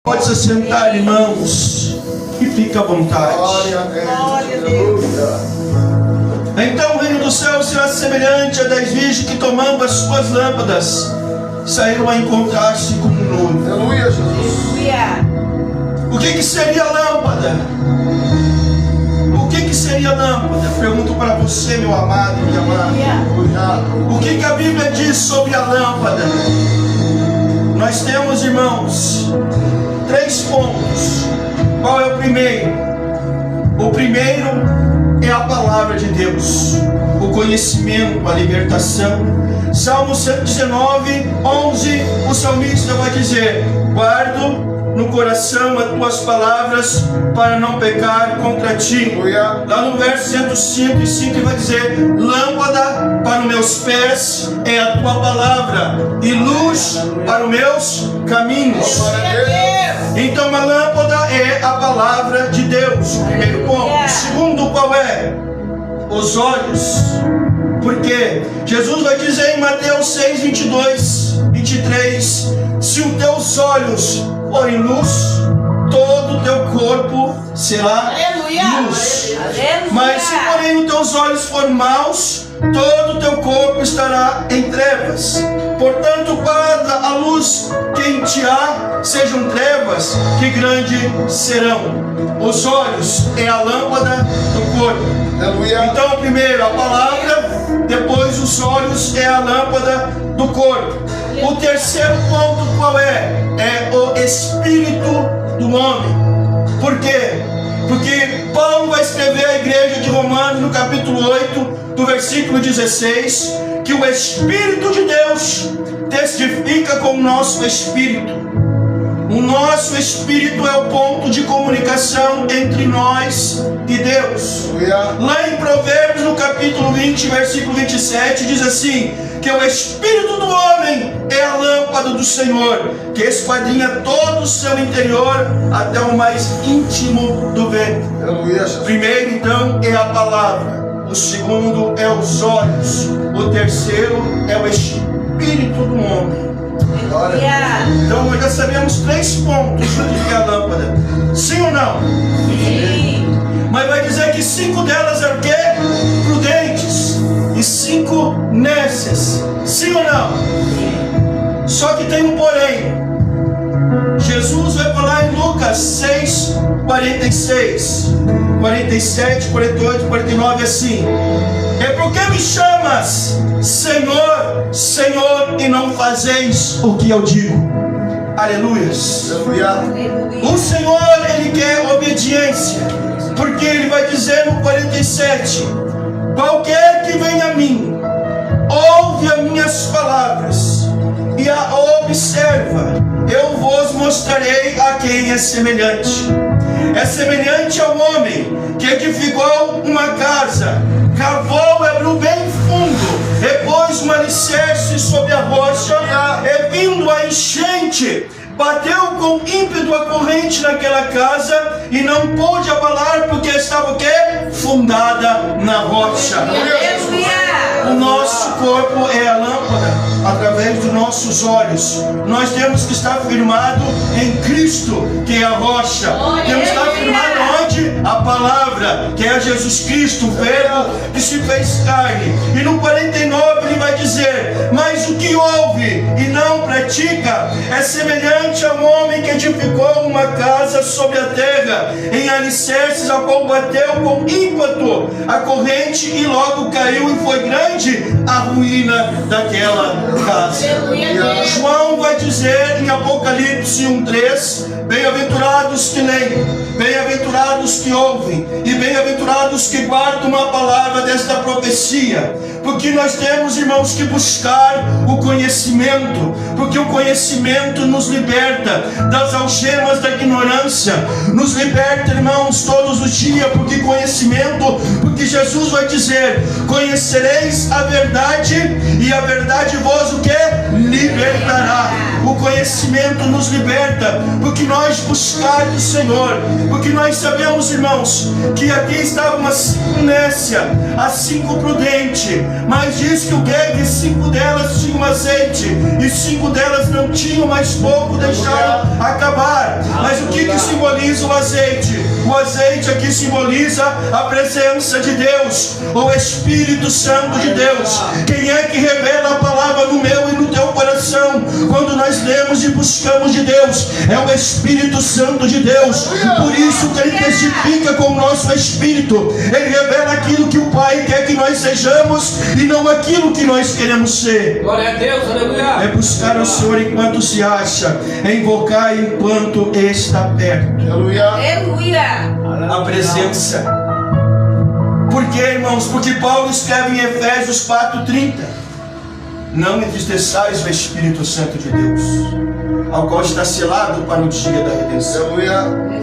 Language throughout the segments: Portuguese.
Pode se sentar, irmãos, e fica à vontade. Glória a Deus. Então o reino do céu será semelhante a 10 virgens que, tomando as suas lâmpadas, saíram a encontrar-se com um noivo. Aleluia, Jesus. O que seria a lâmpada? O que seria a lâmpada? Pergunto para você, meu amado e minha amada. O que a Bíblia diz sobre a lâmpada? Nós temos, irmãos, 3 pontos. Qual é o primeiro? O primeiro é a palavra de Deus, o conhecimento, a libertação. Salmo 119, 11, o salmista vai dizer: guardo no coração as tuas palavras para não pecar contra ti. Lá no verso 105 ele vai dizer: lâmpada para os meus pés é a tua palavra e luz para os meus caminhos. Então a lâmpada é a palavra de Deus, o primeiro ponto. O segundo qual é? Os olhos. Porque Jesus vai dizer em Mateus 6, 22, 23: se os teus olhos forem luz, todo o teu corpo será luz. Mas se porém os teus olhos forem maus, todo o teu corpo estará em trevas. Portanto, guarda a luz que em ti há, sejam trevas, que grande serão. Os olhos é a lâmpada do corpo. Então, primeiro a palavra, depois os olhos é a lâmpada do corpo. O terceiro ponto qual é? É o espírito do homem. Por quê? Porque Paulo vai escrever à igreja de Romanos no capítulo 8, do versículo 16, que o Espírito de Deus testifica com o nosso espírito. O nosso espírito é o ponto de comunicação entre nós e Deus. Lá em Provérbios, no capítulo 20, versículo 27, diz assim: que o espírito do homem é a lâmpada do Senhor, que esquadrinha todo o seu interior até o mais íntimo do ventre. Primeiro, então, é a palavra. O segundo é os olhos. O terceiro é o espírito do homem. Então nós já sabemos 3 pontos do que é a lâmpada. Sim ou não? Sim. Mas vai dizer que 5 delas eram o quê? Prudentes. E 5 nécias. Sim ou não? Sim. Só que tem um porém. Jesus vai falar em Lucas 6, 46, 47, 48, 49 assim: é porque me chamas Senhor, Senhor, e não fazeis o que eu digo. Aleluias. O Senhor, Ele quer obediência, porque Ele vai dizer no 47: qualquer que venha a mim, ouve as minhas palavras e a observa, eu vos mostrarei a quem é semelhante. É semelhante ao homem que edificou uma casa, cavou e abriu bem fundo, e pôs um alicerce sobre a rocha, e vindo a enchente, bateu com ímpeto a corrente naquela casa, e não pôde abalar, porque estava o quê? Fundada na rocha. O nosso corpo é a lâmpada, através dos nossos olhos. Nós temos que estar firmado em Cristo, que é a rocha. Temos que estar firmado onde? A palavra, que é Jesus Cristo, o verbo que se fez carne. E no 49 ele vai dizer: mas o que ouve e não pratica é semelhante a um homem que edificou uma casa sobre a terra, em alicerces, a qual bateu com ímpeto a corrente, e logo caiu, e foi grande a ruína daquela casa. João vai dizer em Apocalipse 1:3: bem-aventurados que leem, bem-aventurados que ouvem, e bem-aventurados que guardam a palavra desta profecia. Porque nós temos, irmãos, que buscar o conhecimento, porque o conhecimento nos liberta das algemas da ignorância, nos liberta, irmãos, todos os dias, porque conhecimento, porque Jesus vai dizer: conhecereis a verdade, e a verdade vos o que? Libertará. O conhecimento nos liberta, porque nós buscamos o Senhor, porque nós sabemos, irmãos, que aqui estava uma 5 nécia, a 5 prudente, mas diz que o que? Que 5 delas tinham uma azeite, e 5 delas não tinham, mas pouco deixaram acabar. Mas o que simboliza o azeite? O azeite aqui simboliza a presença de Deus, o Espírito Santo de Deus. Quem é que revela a palavra no meu e no teu coração? Quando nós lemos e buscamos de Deus, é o Espírito Santo de Deus. Por isso que Ele testifica com o nosso Espírito. Ele revela aquilo que o Pai quer que nós sejamos e não aquilo que nós queremos ser. Glória a Deus, aleluia. É buscar o Senhor enquanto se acha, é invocar enquanto está perto. Aleluia. Aleluia. A presença. Por quê, irmãos? Porque Paulo escreve em Efésios 4:30: não entristeçais o Espírito Santo de Deus, ao qual está selado para o dia da redenção. Aleluia.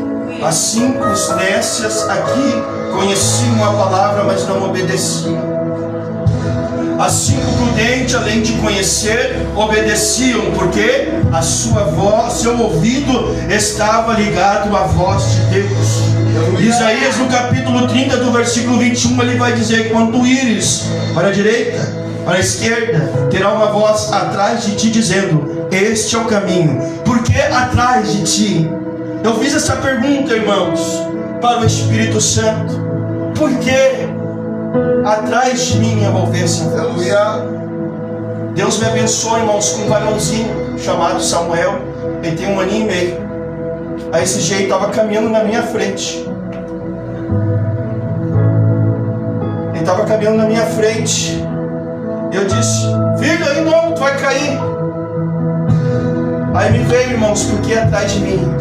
As 5 nécias aqui conheciam a palavra, mas não obedeciam. As 5 prudentes, além de conhecer, obedeciam, porque a sua voz, seu ouvido estava ligado à voz de Deus. Isaías, no capítulo 30, do versículo 21, ele vai dizer: quando ires para a direita, para a esquerda, terá uma voz atrás de ti dizendo: este é o caminho. Por que atrás de ti? Eu fiz essa pergunta, irmãos, para o Espírito Santo: por que atrás de mim eu vou ver essa voz? Aleluia. Deus me abençoe, irmãos, com um varãozinho chamado Samuel. Ele tem 1 ano e meio. Aí esse jeito estava caminhando na minha frente. Ele estava caminhando na minha frente. Eu disse: filho, aí não, tu vai cair. Aí me veio, irmãos, porque atrás de mim.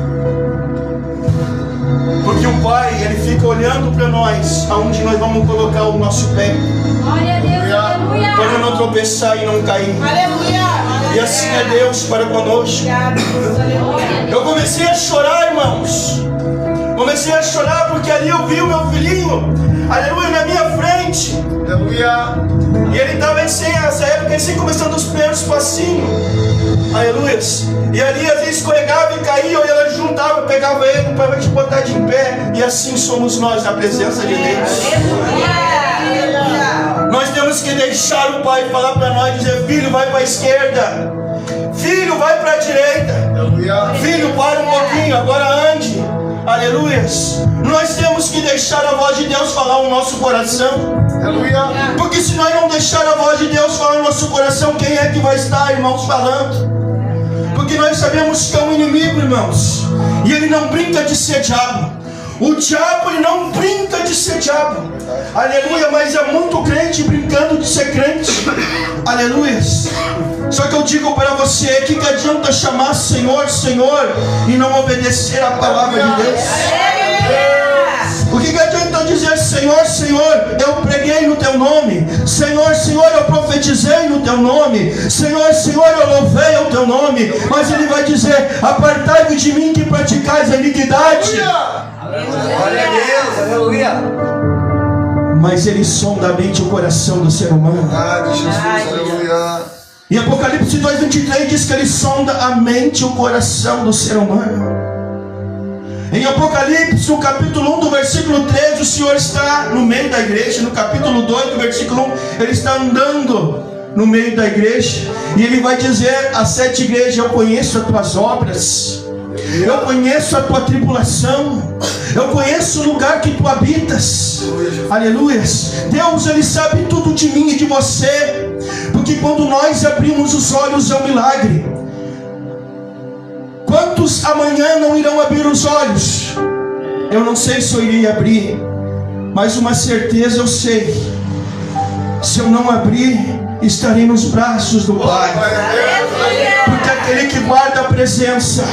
Porque o Pai, Ele fica olhando para nós, aonde nós vamos colocar o nosso pé, Glória a Deus. Aleluia. para não tropeçar e não cair. Aleluia. E assim é Deus para conosco. Aleluia. Eu comecei a chorar, irmãos. Comecei a chorar porque ali eu vi o meu filhinho, aleluia, na minha frente. Aleluia. E ele estava assim, nessa época, assim, começando os primeiros passinhos. Aleluia. E ali às vezes escorregava e caía, e ela juntava, pegava ele para te botar de pé. E assim somos nós na presença de Deus. Aleluia. Nós temos que deixar o Pai falar para nós, dizer: filho, vai para a esquerda, filho, vai para a direita, Aleluia. filho, para um pouquinho, agora ande. Aleluias. Nós temos que deixar a voz de Deus falar no nosso coração. Aleluia. Porque se nós não deixar a voz de Deus falar no nosso coração, quem é que vai estar, irmãos, falando? Porque nós sabemos que é um inimigo, irmãos, e ele não brinca de ser diabo. O diabo, ele não brinca de ser diabo. Aleluia. Mas é muito crente brincando de ser crente. Aleluia. Só que eu digo para você: que adianta chamar Senhor, Senhor e não obedecer a palavra de Deus? O que adianta dizer: Senhor, Senhor, eu preguei no teu nome, Senhor, Senhor, eu profetizei no teu nome, Senhor, Senhor, eu louvei o teu nome, mas ele vai dizer: apartai-vos de mim que praticais a iniquidade. Glória a Deus, aleluia. Mas ele sonda a mente e o coração do ser humano. Ah, de Jesus. Aleluia. Em Apocalipse 2:23 diz que ele sonda a mente e o coração do ser humano. Em Apocalipse, no capítulo 1, do versículo 13, o Senhor está no meio da igreja. No capítulo 2, do versículo 1, ele está andando no meio da igreja. E ele vai dizer às 7 igrejas: eu conheço as tuas obras, eu conheço a tua tribulação, eu conheço o lugar que tu habitas. Aleluia. Deus, ele sabe tudo de mim e de você. Porque quando nós abrimos os olhos é um milagre. Quantos amanhã não irão abrir os olhos? Eu não sei se eu iria abrir, mas uma certeza eu sei: se eu não abrir, estarei nos braços do Pai. Porque aquele que guarda a presença,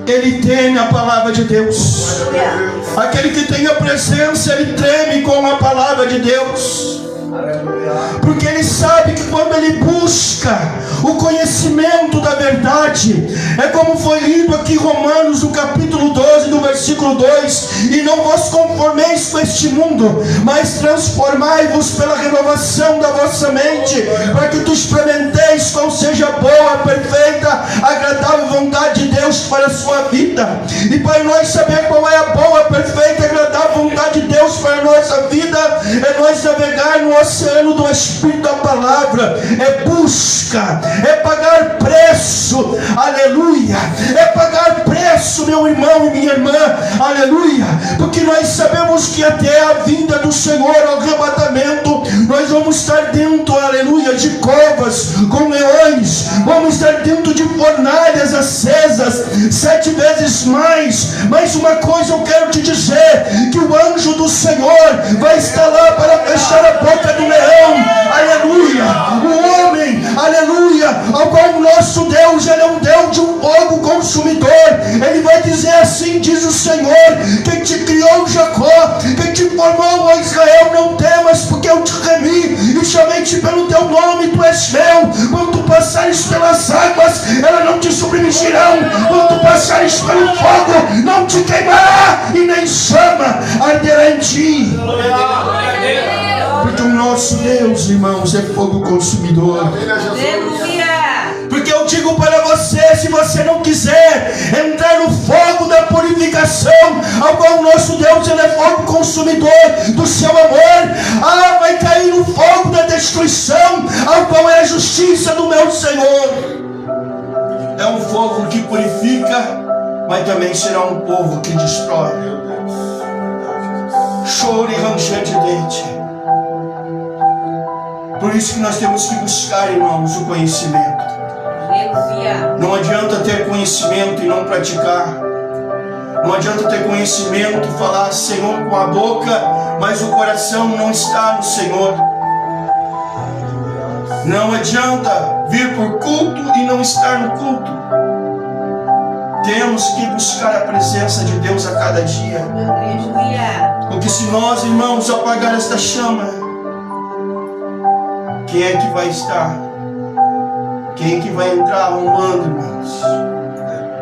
ele teme a palavra de Deus. Aquele que tem a presença, ele treme com a palavra de Deus. Porque ele sabe que quando ele busca o conhecimento da verdade, é como foi lido aqui em Romanos, no capítulo 12, do versículo 2: e não vos conformeis com este mundo, mas transformai-vos pela renovação da vossa mente, para que tu experimenteis qual seja a boa, perfeita, agradável vontade de Deus para a sua vida. E para nós saber qual é a boa, perfeita, agradável vontade de Deus para a nossa vida é nós navegar no oceano do Espírito da Palavra, é busca, é pagar preço, aleluia, é pagar preço, meu irmão e minha irmã, aleluia, porque nós sabemos que até a vinda do Senhor, ao arrebatamento, nós vamos estar dentro, aleluia, de covas com leões, vamos estar dentro de fornalhas acesas, 7 vezes mais. Mas uma coisa eu quero te dizer, que o anjo do Senhor vai estar lá para fechar a boca do leão, aleluia, o homem, aleluia, ao qual o nosso Deus, ele é um Deus de um fogo consumidor, ele vai dizer assim, diz o Senhor, quem te criou Jacó, quem te formou, ó Israel, não temas, porque eu te remi, e chamei-te pelo teu nome, tu és meu, quando tu passares pelas águas, elas não te submergirão, quando tu passares pelo fogo, não te queimará, e nem chama arderá em ti, porque o nosso Deus, irmãos, é fogo consumidor. Aleluia. Porque eu digo para você, se você não quiser entrar no fogo da purificação, ao qual o nosso Deus, ele é fogo consumidor do seu amor, vai cair no fogo da destruição, ao qual é a justiça do meu Senhor. É um fogo que purifica, mas também será um povo que destrói. Choro e ranger de dente. Por isso que nós temos que buscar, irmãos, o conhecimento. Aleluia. Não adianta ter conhecimento e não praticar. Não adianta ter conhecimento e falar Senhor com a boca, mas o coração não está no Senhor. Não adianta vir por culto e não estar no culto. Temos que buscar a presença de Deus a cada dia. Aleluia. Porque se nós, irmãos, apagar esta chama, quem é que vai estar? Quem é que vai entrar arrumando, irmãos?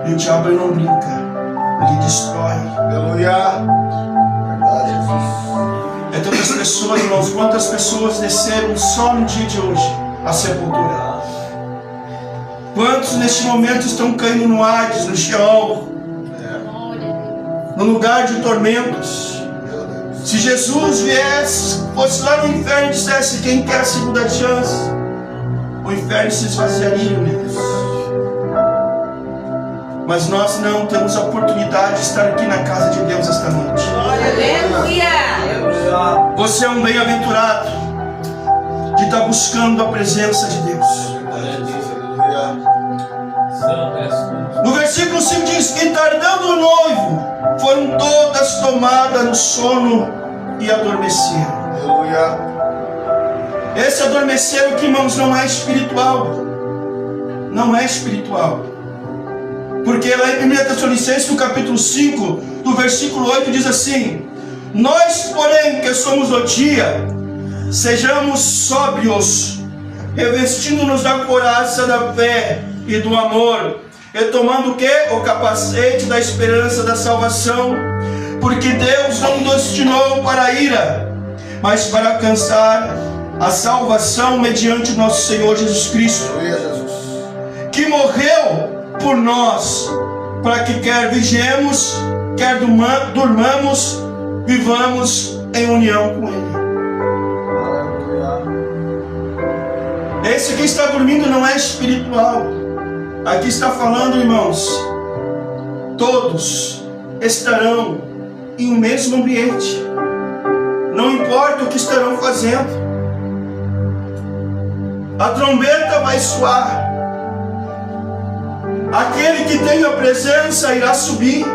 E o diabo, ele não brinca, ele destrói. Aleluia. Verdade, Jesus. É tantas pessoas, irmãos, quantas pessoas desceram só no dia de hoje à sepultura? Quantos neste momento estão caindo no Hades, no Sheol, no lugar de tormentos? Se Jesus viesse, fosse lá no inferno e dissesse quem quer a segunda chance, o inferno se esvaziaria, meu Deus. Mas nós não temos a oportunidade de estar aqui na casa de Deus esta noite. Aleluia. Você é um bem-aventurado de estar buscando a presença de Deus. No versículo 5 diz que tardando o noivo, foram todas tomadas no sono e adormeceram. Aleluia. Esse adormeceram que, irmãos, não é espiritual. Não é espiritual. Porque lá em 1 Tessalonicenses, no capítulo 5, do versículo 8, diz assim: nós, porém, que somos do dia, sejamos sóbrios, revestindo-nos da couraça da fé e do amor, e tomando o que? O capacete da esperança da salvação, porque Deus não nos destinou para a ira, mas para alcançar a salvação mediante nosso Senhor Jesus Cristo, Aleluia, Jesus. que morreu por nós, para que quer vigiemos, quer durmamos, vivamos em união com Ele. Aleluia. Esse que está dormindo não é espiritual. Aqui está falando, irmãos, todos estarão em um mesmo ambiente. Não importa o que estarão fazendo. A trombeta vai soar. Aquele que tem a presença irá subir.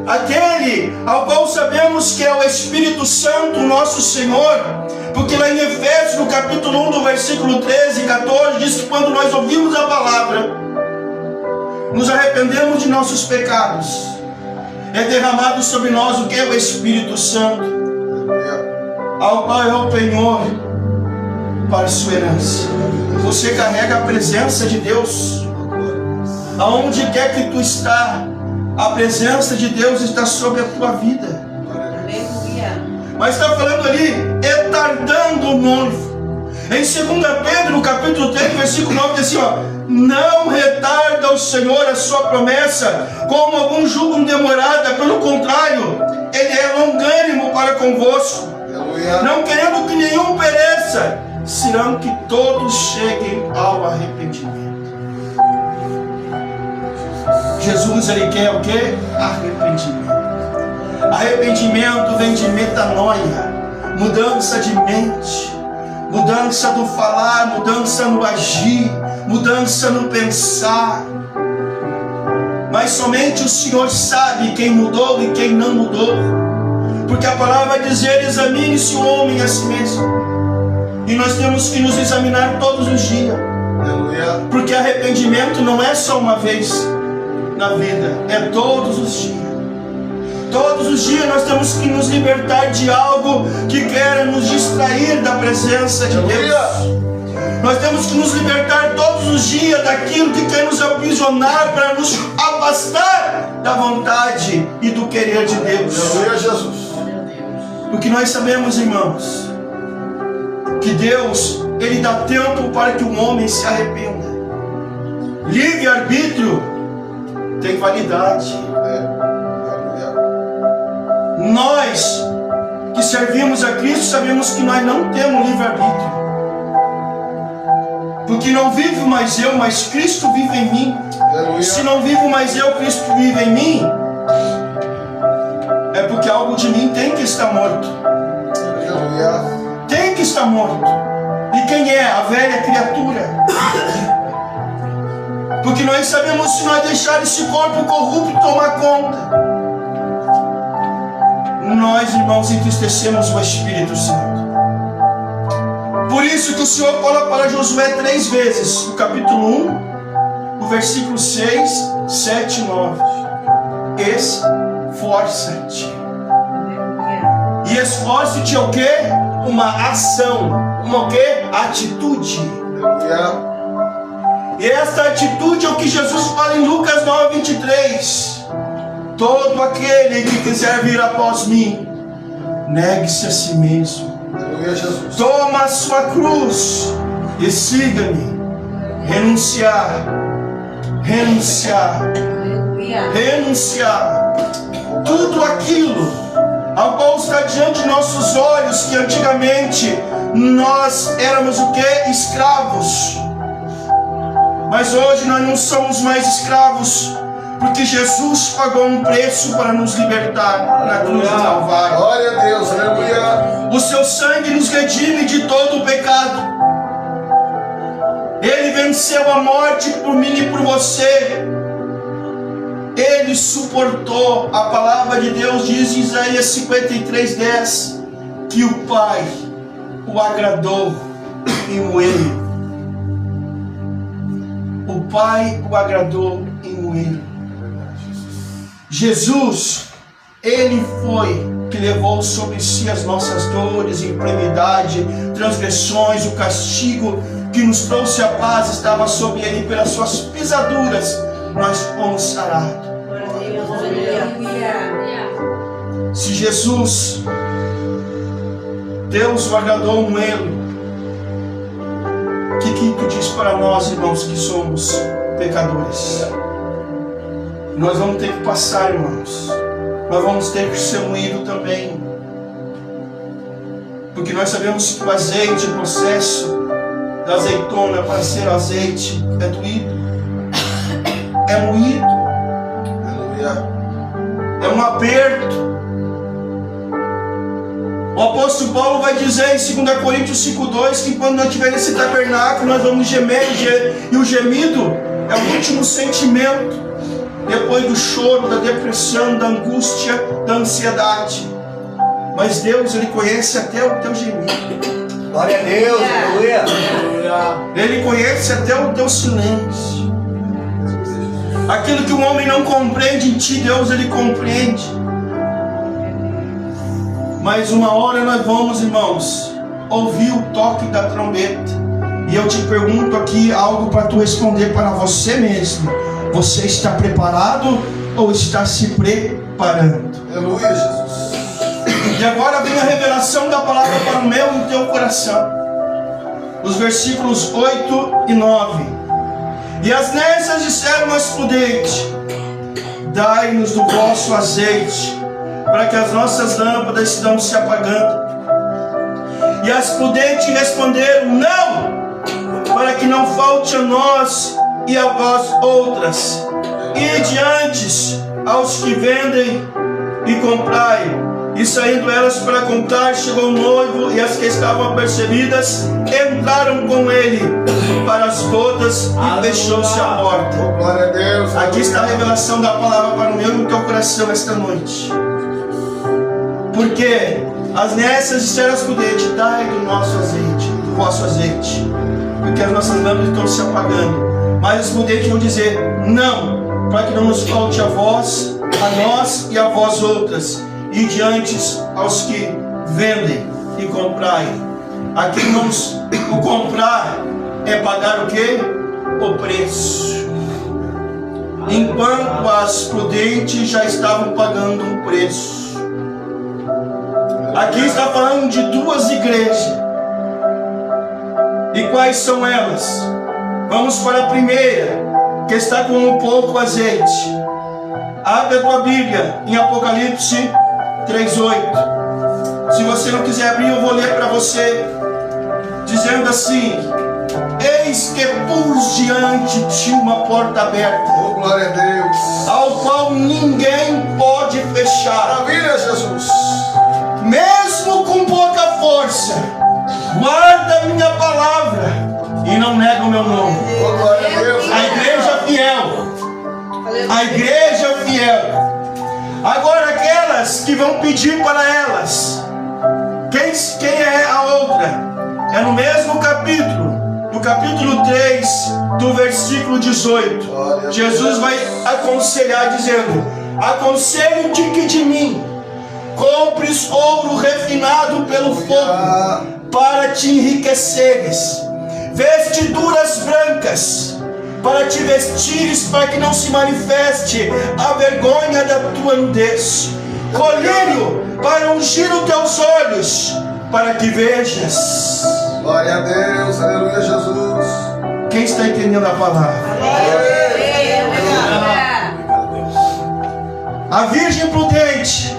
Aquele ao qual sabemos que é o Espírito Santo, nosso Senhor, porque lá em Efésios, no capítulo 1, do versículo 13 e 14, diz que quando nós ouvimos a palavra, nos arrependemos de nossos pecados, é derramado sobre nós o que é o Espírito Santo, ao qual é o penhor para a sua herança. Você carrega a presença de Deus. Aonde quer que tu está, a presença de Deus está sobre a tua vida. Aleluia. Mas está falando ali, tardando o noivo. Em 2 Pedro, no capítulo 3, versículo 9, diz assim, ó: não retarda o Senhor a sua promessa, como alguns julgam demorada, pelo contrário, Ele é longânimo para convosco, Aleluia. não querendo que nenhum pereça, senão que todos cheguem ao arrependimento. Jesus, Ele quer o quê? Arrependimento. Arrependimento vem de metanoia, mudança de mente, mudança do falar, mudança no agir, mudança no pensar. Mas somente o Senhor sabe quem mudou e quem não mudou, porque a palavra vai dizer: examine-se o homem a si mesmo. E nós temos que nos examinar todos os dias, Aleluia. porque arrependimento não é só uma vez na vida, é todos os dias. Todos os dias nós temos que nos libertar de algo que quer nos distrair da presença de Deus. Nós temos que nos libertar todos os dias daquilo que quer nos aprisionar, para nos afastar da vontade e do querer de Deus. Aleluia, Jesus. Porque nós sabemos, irmãos, que Deus, Ele dá tempo para que o homem se arrependa. Livre-arbítrio tem validade. Nós que servimos a Cristo sabemos que nós não temos livre-arbítrio, porque não vivo mais eu, mas Cristo vive em mim. Aleluia. Se não vivo mais eu, Cristo vive em mim, é porque algo de mim tem que estar morto. Aleluia. Tem que estar morto. E quem é? A velha criatura. Porque nós sabemos, se nós deixar esse corpo corrupto tomar conta, nós, irmãos, entristecemos o Espírito Santo. Por isso que o Senhor fala para Josué 3 vezes, no capítulo 1, no versículo 6, 7 e 9: esforça-te. E esforce-te é o quê? Uma ação. Uma o quê? Atitude. Aleluia. E essa atitude é o que Jesus fala em Lucas 9, 23. Todo aquele que quiser vir após mim, negue-se a si mesmo. Aleluia, Jesus. Toma a sua cruz e siga-me. Renunciar. Renunciar. Aleluia. Renunciar. Tudo aquilo ao qual está diante de nossos olhos, que antigamente nós éramos o que? Escravos. Mas hoje nós não somos mais escravos, porque Jesus pagou um preço para nos libertar na cruz do Calvário. Glória a Deus. Aleluia. O seu sangue nos redime de todo o pecado. Ele venceu a morte por mim e por você. Ele suportou. A palavra de Deus diz em Isaías 53:10 que o Pai o agradou em moê-lo. O Pai o agradou em moê-lo. Jesus, Ele foi que levou sobre si as nossas dores, enfermidade, transgressões, o castigo que nos trouxe a paz estava sobre Ele, pelas suas pisaduras nós fomos sarados. Se Jesus, Deus o agradou um ele, o que tu diz para nós, irmãos, que somos pecadores? Nós vamos ter que passar, irmãos. Nós vamos ter que ser moído também. Porque nós sabemos que o azeite, o processo da azeitona para ser azeite é doído. É moído. Aleluia. É um aperto. O apóstolo Paulo vai dizer em 2 Coríntios 5:2 que quando nós tivermos esse tabernáculo, nós vamos gemer, e o gemido é o último sentimento depois do choro, da depressão, da angústia, da ansiedade. Mas Deus, Ele conhece até o teu gemido. Glória a Deus. Aleluia. Ele conhece até o teu silêncio. Aquilo que o homem não compreende em ti, Deus, Ele compreende. Mas uma hora nós vamos, irmãos, ouvir o toque da trombeta. E eu te pergunto aqui algo para tu responder para você mesmo. Você está preparado ou está se preparando? Aleluia, Jesus. E agora vem a revelação da palavra para o meu e o teu coração. os versículos 8 e 9. E as nécias disseram às prudentes: dai-nos do vosso azeite, para que as nossas lâmpadas não se apagando. E as prudentes responderam: não, para que não falte a nós e a vós outras. E diante aos que vendem e comprai. E saindo elas para comprar, chegou o noivo, e as que estavam apercebidas entraram com ele para as bodas, e fechou-se a porta. Glória a Deus. Aqui está a revelação da palavra para o meu e o teu coração esta noite. Porque as nécias disseram às prudentes: dai do nosso azeite, do vosso azeite, porque as nossas lâmpadas estão se apagando. Mas os prudentes vão dizer: não, para que não nos falte a vós, a nós e a vós outras. E diante aos que vendem e comprai. Aqui, irmãos, o comprar é pagar o quê? O preço. Enquanto as prudentes já estavam pagando um preço. Aqui está falando de duas igrejas. E quais são elas? Vamos para a primeira, que está com um pouco azeite. Abre a tua Bíblia em Apocalipse 3:8. Se você não quiser abrir, eu vou ler para você, dizendo assim: eis que pus diante de uma porta aberta, Oh, glória a Deus. ao qual ninguém pode fechar. Maravilha, Jesus. Mesmo com pouca força, guarda a minha palavra e não nega o meu nome. Oh, glória a Deus. A igreja fiel. A igreja fiel. Agora aquelas que vão pedir para elas, quem é a outra? É no mesmo capítulo, no capítulo 3, do versículo 18. Jesus vai aconselhar dizendo: aconselho-te que de mim compres ouro refinado pelo fogo, para te enriqueceres, vestiduras brancas para te vestires, para que não se manifeste a vergonha da tua nudez, colírio para ungir os teus olhos, para que vejas. Glória a Deus, aleluia, Jesus. Quem está entendendo a palavra? A virgem prudente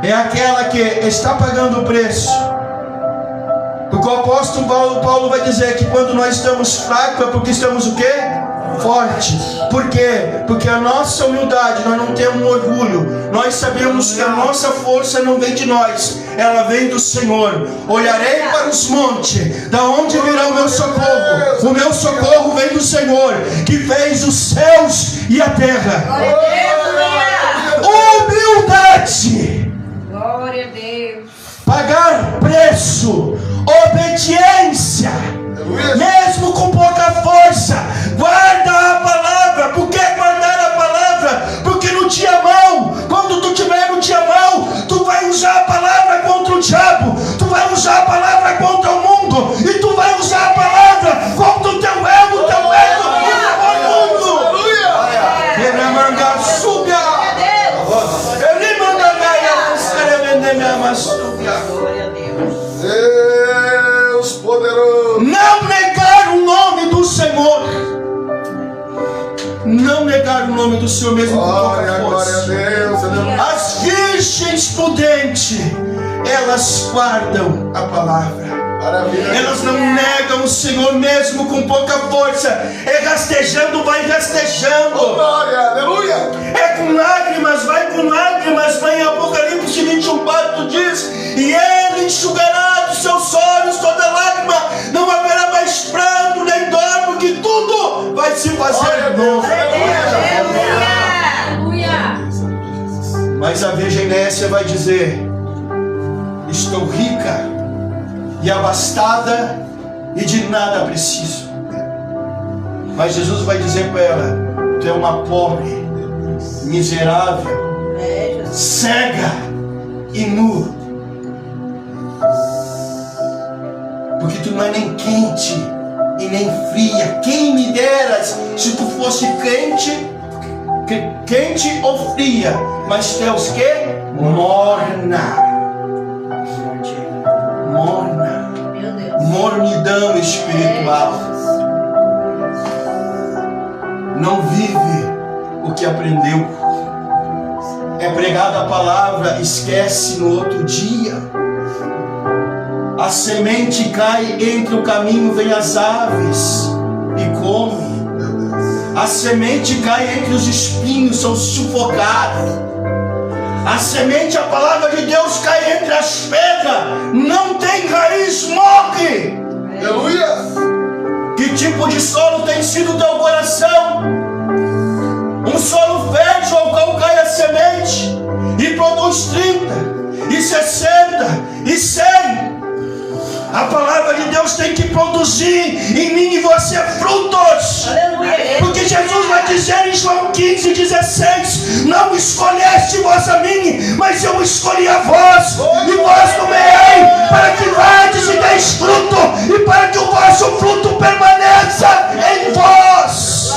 é aquela que está pagando o preço. Porque o apóstolo Paulo vai dizer que quando nós estamos fracos é porque estamos o quê? Forte. Por quê? Porque a nossa humildade, nós não temos orgulho. Nós sabemos que a nossa força não vem de nós, ela vem do Senhor. Olharei para os montes, da onde virá o meu socorro? O meu socorro vem do Senhor, que fez os céus e a terra. Humildade. Glória a Deus. Pagar preço, obediência, mesmo com pouca força. Guarda a palavra. Por que guardar a palavra? Porque no dia mau, quando tu tiver no dia mau, tu vai usar a palavra contra o diabo, tu vai usar a palavra contra o mundo, e tu vai usar a palavra contra o teu ego, contra o mundo. Ele manda subir. Ele manda Glória a Deus. Deus poderoso. não negar o nome do Senhor. Não negar o nome do Senhor mesmo com pouca Glória, glória a força. Deus, aleluia. As virgens prudentes, elas guardam a palavra. Maravilha. Elas não negam o Senhor mesmo com pouca força. É rastejando, vai rastejando. Glória, aleluia. É com lágrimas, vai com lágrimas. Vai em Apocalipse 21:4 diz: e Ele enxugará dos seus olhos toda lágrima. Não haverá mais pranto nem dor, porque tudo vai se fazer novo. Aleluia. Mas a Virgem Nécia vai dizer: estou rica e abastada e de nada preciso. Mas Jesus vai dizer para ela: tu é uma pobre, miserável, cega e nu, porque tu não é nem quente e nem fria. Quem me deras se tu fosse quente ou fria, mas tu és que? Morna. Meu Deus. mornidão espiritual. Não vive o que aprendeu. É pregada a palavra, esquece no outro dia. A semente cai entre o caminho, vem as aves e come. A semente cai entre os espinhos, são sufocados. A semente, a palavra de Deus, cai entre as pedras, não tem raiz, morre. Aleluia. Que tipo de solo tem sido o teu coração? Um solo fértil ao qual cai a semente e produz 30, e 60, e 100. A palavra de Deus tem que produzir em mim e você frutos. Aleluia. Porque Jesus vai dizer em João 15:16: não escolheste vós a mim, mas eu escolhi a vós, e vós nomeei para que vades e deis fruto, e para que o vosso fruto permaneça em vós.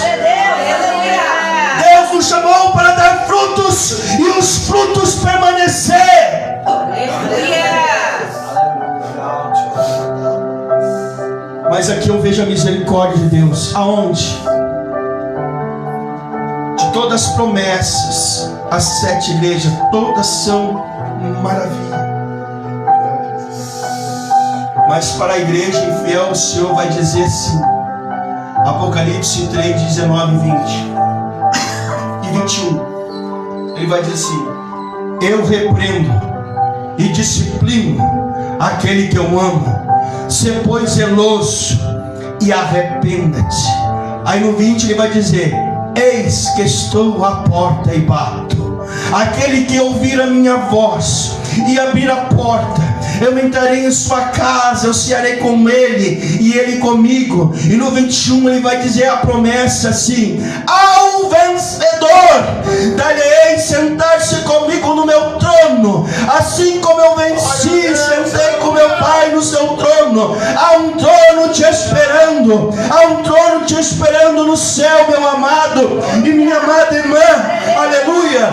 Deus nos chamou para dar frutos e os frutos permanecer. Mas aqui eu vejo a misericórdia de Deus. Aonde? De todas as promessas, as 7 igrejas, todas são maravilha. Mas para a igreja infiel, o Senhor vai dizer assim. Apocalipse 3, 19 e 20 e 21. Ele vai dizer assim: eu repreendo e disciplino aquele que eu amo. Sê, pois, zeloso e arrependa-te. Aí no 20 ele vai dizer: eis que estou à porta e bato. Aquele que ouvir a minha voz e abrir a porta, eu entrarei em sua casa, eu cearei com ele e ele comigo. E no 21 ele vai dizer a promessa assim: ao vencedor darei sentar-se comigo no meu trono, assim como eu venci, sentei com meu Pai no seu trono. Há um trono te esperando, há um trono te esperando no céu, meu amado e minha amada irmã. Aleluia.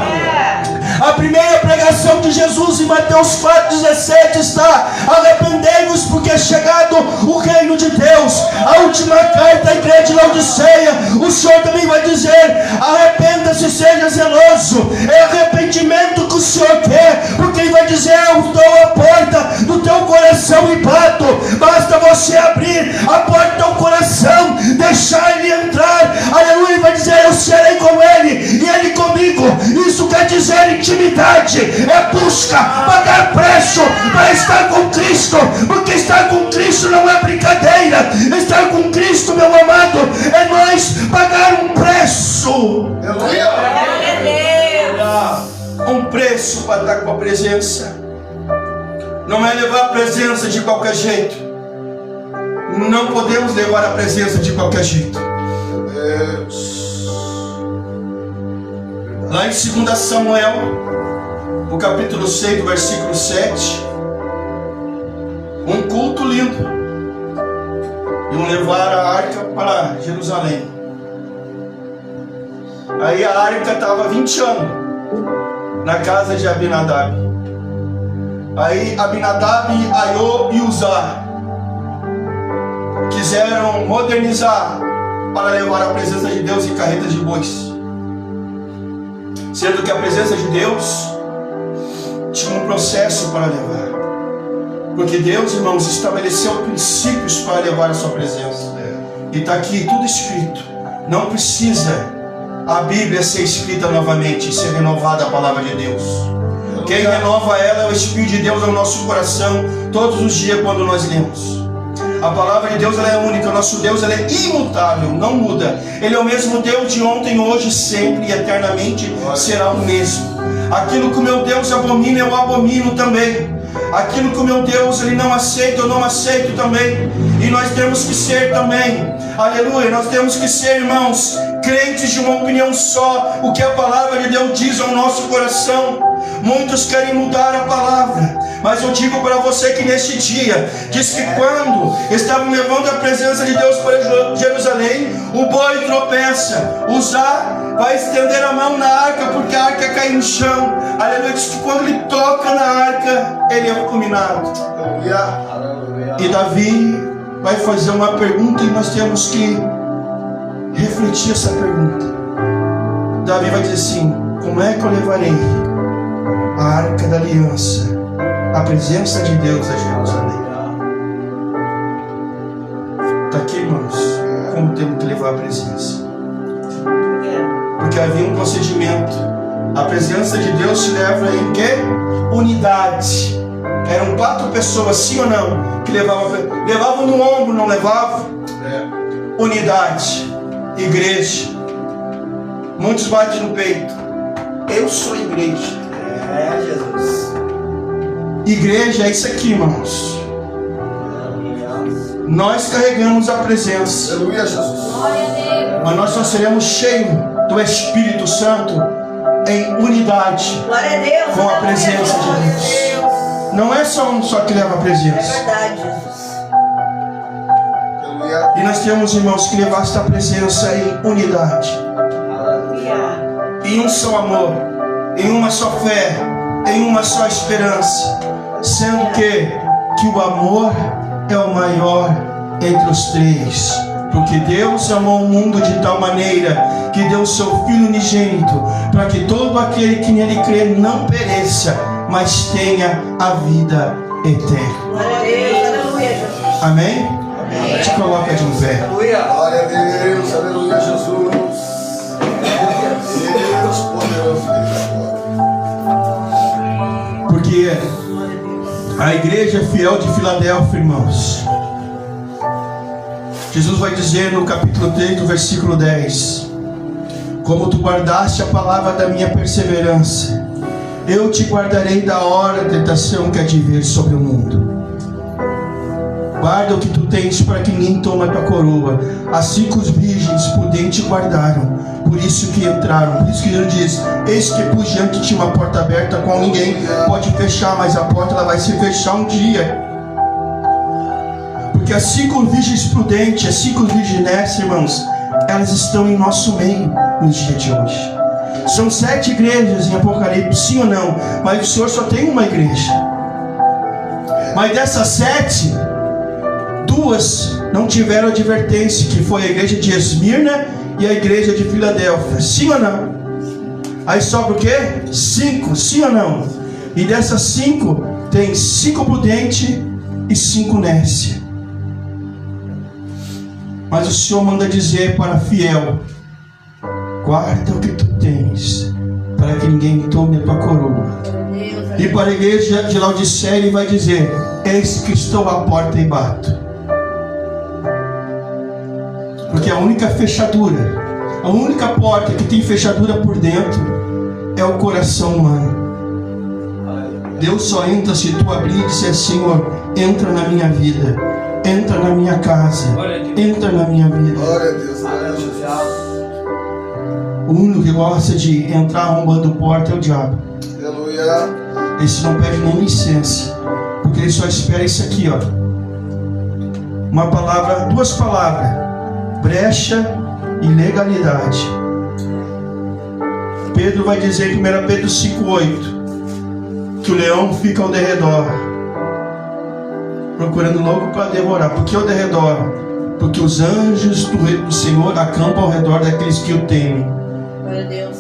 A primeira pregação de Jesus em Mateus 4,17 está: arrependei-vos, porque é chegado o reino de Deus. A última carta à igreja de Laodiceia, o Senhor também vai dizer: arrependa-se, seja zeloso. É arrependimento que o Senhor quer, porque Ele vai dizer: eu estou à porta do teu coração e bato. Basta você abrir a porta do teu coração, deixar Ele entrar. Aleluia. Ele vai dizer: eu serei com Ele e Ele comigo. Isso quer dizer intimidade, é busca, pagar preço para estar com Cristo, porque estar com Cristo não é brincadeira. Estar com Cristo, meu amado, é nós pagar um preço. Aleluia. Um preço para estar com a presença. Não é levar a presença de qualquer jeito. Não podemos levar a presença de qualquer jeito. Lá em 2 Samuel, no capítulo 6, versículo 7, um culto lindo. Iam levar a arca para Jerusalém. Aí a arca estava 20 anos na casa de Abinadab. Aí Abinadab, Aiô e Uzá quiseram modernizar para levar a presença de Deus em carretas de bois. Sendo que a presença de Deus tinha um processo para levar. Porque Deus, irmãos, estabeleceu princípios para levar a sua presença. E está aqui tudo escrito. Não precisa a Bíblia ser escrita novamente e ser renovada a palavra de Deus. Quem renova ela é o Espírito de Deus no nosso coração todos os dias quando nós lemos. A palavra de Deus ela é única. O nosso Deus ele é imutável, não muda. Ele é o mesmo Deus de ontem, hoje, sempre e eternamente será o mesmo. Aquilo que o meu Deus abomina, eu abomino também. Aquilo que o meu Deus ele não aceita, eu não aceito também. E nós temos que ser também, aleluia, nós temos que ser, irmãos, crentes de uma opinião só. O que a palavra de Deus diz ao nosso coração. Muitos querem mudar a palavra, mas eu digo para você que neste dia, diz que quando estavam levando a presença de Deus para Jerusalém, o boi tropeça, Uzá vai estender a mão na arca, porque a arca cai no chão. Aleluia. Diz que quando ele toca na arca, ele é fulminado. E Davi vai fazer uma pergunta e nós temos que refletir essa pergunta. Davi vai dizer assim: como é que eu levarei a arca da aliança, a presença de Deus a Jerusalém? Está aqui, irmãos, como temos que levar a presença. Porque havia um procedimento. A presença de Deus se leva em quê? Unidade. Eram 4 pessoas, sim ou não? Que levavam no ombro, não levavam? Unidade. Igreja. Muitos batem no peito. Eu sou igreja. Jesus. Igreja é isso aqui, irmãos. Nós carregamos a presença. Aleluia, Jesus. Mas nós só seremos cheios do Espírito Santo em unidade Glória a Deus. com a presença de Deus. Não é só um só que leva a É presença. verdade, Jesus. Aleluia. E nós temos, irmãos, que levar esta presença em unidade, Aleluia. em um só amor, em uma só fé, em uma só esperança, sendo que o amor é o maior entre os 3. Porque Deus amou o mundo de tal maneira que deu o seu Filho unigênito, para que todo aquele que nele crê não pereça, mas tenha a vida eterna. Glória a Deus. Aleluia, Jesus. Amém? Te coloca de um pé. Aleluia. Glória a Deus. Aleluia, Jesus. Deus poderoso. Porque a igreja fiel de Filadélfia, irmãos, Jesus vai dizer no capítulo 3, do versículo 10: como tu guardaste a palavra da minha perseverança, eu te guardarei da hora da tentação que há de vir sobre o mundo. Guarda o que tu tens, para que ninguém tome a tua coroa. Assim que os virgens prudentes guardaram, por isso que entraram. Por isso que Jesus diz: eis que pus diante de ti uma porta aberta, qual ninguém pode fechar, mas a porta ela vai se fechar um dia. Porque as 5 virgens prudentes, as 5 virgens nessa, irmãos, elas estão em nosso meio nos dias de hoje. São 7 igrejas em Apocalipse, sim ou não? Mas o Senhor só tem uma igreja. Mas dessas 7, 2 não tiveram advertência, que foi a igreja de Esmirna e a igreja de Filadélfia, sim ou não? Aí sobra o quê? 5, sim ou não? E dessas 5, tem 5 prudentes e 5 nécia. Mas o Senhor manda dizer para fiel: guarda o que tu tens, para que ninguém tome a tua coroa. E para a igreja de Laodiceia ele vai dizer: eis que estou à porta e bato. Porque a única fechadura, a única porta que tem fechadura por dentro é o coração humano. Deus só entra se tu abrir e disser: Senhor, entra na minha vida, entra na minha casa, entra na minha vida. Glória a Deus. Glória a Jesus. O único que gosta de entrar arrombando porta é o diabo. Aleluia. Esse não pede nem licença, porque ele só espera isso aqui, ó. Uma palavra, 2 palavras: brecha e legalidade. Pedro vai dizer em 1 Pedro 5,8 que o leão fica ao derredor, procurando louco para devorar. Por que ao derredor? Porque os anjos do Senhor acampam ao redor daqueles que o temem.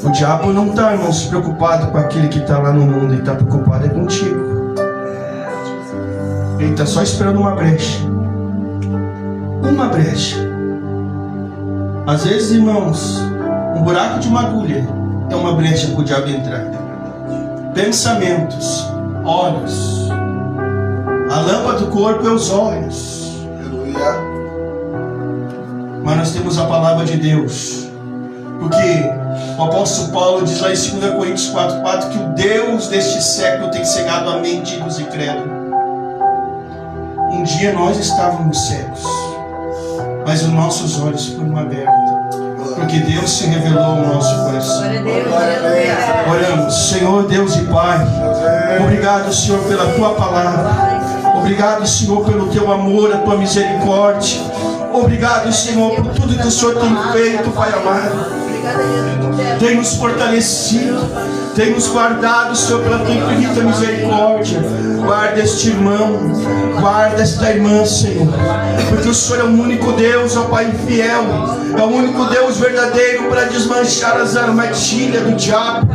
O diabo não está, irmãos, preocupado com aquele que está lá no mundo. Ele está preocupado é contigo. Ele está só esperando uma brecha. Uma brecha. Às vezes, irmãos, um buraco de uma agulha é uma brecha para o diabo entrar. Pensamentos, olhos. A lâmpada do corpo é os olhos. Aleluia. Mas nós temos a palavra de Deus. Porque o apóstolo Paulo diz lá em 2 Coríntios 4,4 que o Deus deste século tem cegado a mente dos incrédulos. Um dia nós estávamos cegos, mas os nossos olhos foram abertos, porque Deus se revelou ao nosso coração. Glória a Deus. Aleluia. Oramos: Senhor Deus e Pai, obrigado, Senhor, pela Tua palavra. Obrigado, Senhor, pelo Teu amor, a Tua misericórdia. Obrigado, Senhor, por tudo que o Senhor tem feito, Pai amado. tem nos fortalecido, tem nos guardado, Senhor, pela tua infinita misericórdia. Guarda este irmão, guarda esta irmã, Senhor, porque o Senhor é o único Deus, ó Pai fiel, é o único Deus verdadeiro para desmanchar as armadilhas do diabo.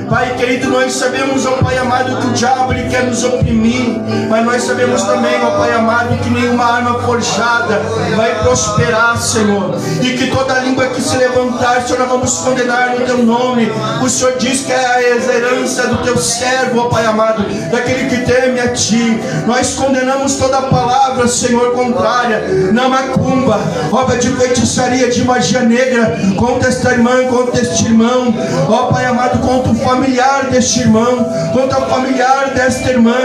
Pai querido, nós sabemos, ó Pai amado, que o diabo ele quer nos oprimir, mas nós sabemos também, ó Pai amado, que nenhuma arma forjada vai prosperar, Senhor, e que toda língua que se levantar, Senhor, nós vamos condenar no Teu nome. O Senhor diz que é a herança do Teu servo, ó Pai amado, daquele que teme a Ti. Nós condenamos toda palavra, Senhor, contrária na macumba, obra de feitiçaria, de magia negra, contra esta irmã, contra este irmão, ó Pai amado, contra o familiar deste irmão, contra o familiar desta irmã.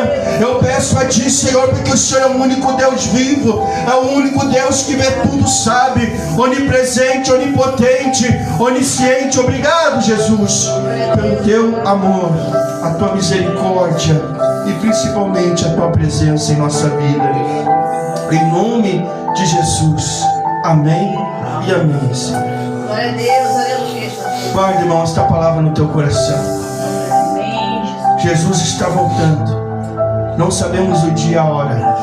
Eu peço a Ti, Senhor, porque o Senhor é o único Deus vivo, é o único Deus que vê tudo, sabe, onipresente, onipotente, onisciente. Obrigado, Jesus, pelo Teu amor, a Tua misericórdia e principalmente a Tua presença em nossa vida. Em nome de Jesus. Amém e amém, Senhor. Glória a Deus, aleluia. Guarda, irmão, esta palavra no teu coração. Amém. Jesus está voltando. Não sabemos o dia e a hora,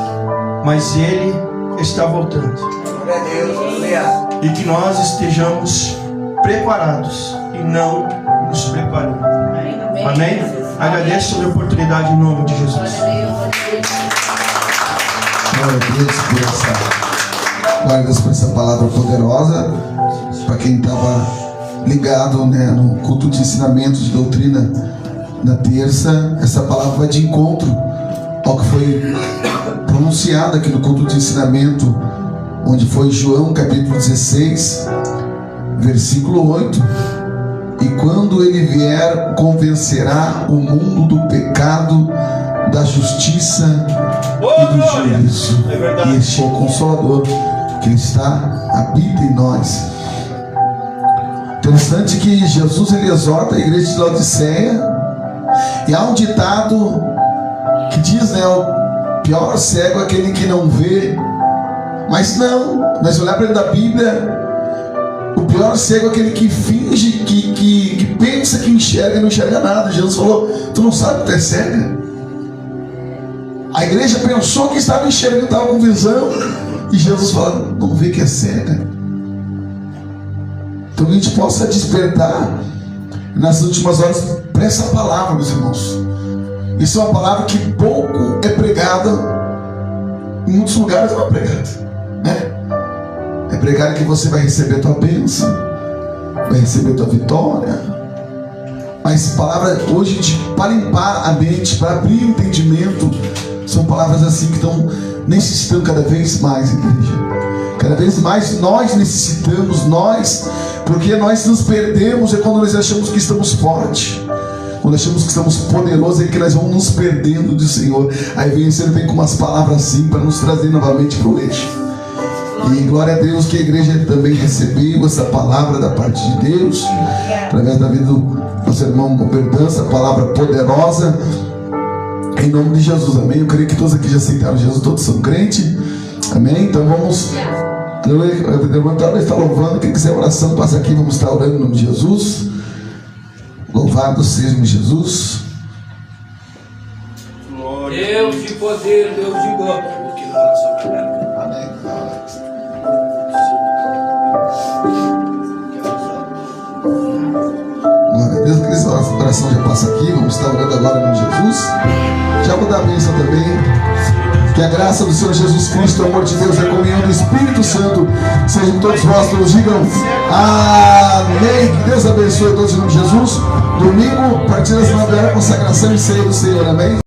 mas Ele está voltando. Glória a Deus, aleluia. E que nós estejamos preparados e não nos preparando. Amém? Agradeço a oportunidade em nome de Jesus. Glória a Deus por essa palavra poderosa. Para quem estava ligado, né, no culto de ensinamento de doutrina na terça, essa palavra vai de encontro ao que foi pronunciado aqui no culto de ensinamento, onde foi João capítulo 16, versículo 8. E quando ele vier, convencerá o mundo do pecado, da justiça e do juízo. E este é o Consolador que habita em nós. Interessante que Jesus ele exorta a igreja de Laodiceia, e há um ditado que diz, né, o pior cego é aquele que não vê. Mas não, nós olhar para dentro da Bíblia, o pior cego é aquele que finge, que pensa que enxerga e não enxerga nada. Jesus falou: tu não sabe que tu é cega? A igreja pensou que estava enxergando, estava com visão, e Jesus fala: não vê que é cega. Então que a gente possa despertar nas últimas horas para essa palavra, meus irmãos. Isso é uma palavra que pouco é pregada, em muitos lugares não é pregada, né? É pregado que você vai receber a tua bênção, vai receber a tua vitória. Mas palavra hoje para limpar a mente, para abrir o entendimento, são palavras assim que estão necessitando cada vez mais, igreja. Cada vez mais nós necessitamos, porque nós nos perdemos é quando nós achamos que estamos fortes. Quando achamos que estamos poderosos, é que nós vamos nos perdendo do Senhor. Aí vem com umas palavras assim para nos trazer novamente para o eixo. E glória a Deus que a igreja também recebeu essa palavra da parte de Deus, através da vida do nosso irmão Berdança, palavra poderosa, em nome de Jesus, amém. Eu creio que todos aqui já aceitaram Jesus, todos são crentes, amém. Então vamos levantar, está louvando. Quem quiser oração, passa aqui, vamos estar orando em nome de Jesus. Louvado seja Jesus. Deus de poder, Deus de glória. Amém. Glória a Deus, que essa oração já passa aqui. Vamos estar orando agora em nome de Jesus. Já vou dar a bênção também. Que a graça do Senhor Jesus Cristo, o amor de Deus e a comunhão do Espírito Santo sejam todos vós, todos digam amém. Que Deus abençoe a todos em nome de Jesus. Domingo, a partir das 9 horas, consagração e ceia do Senhor, amém.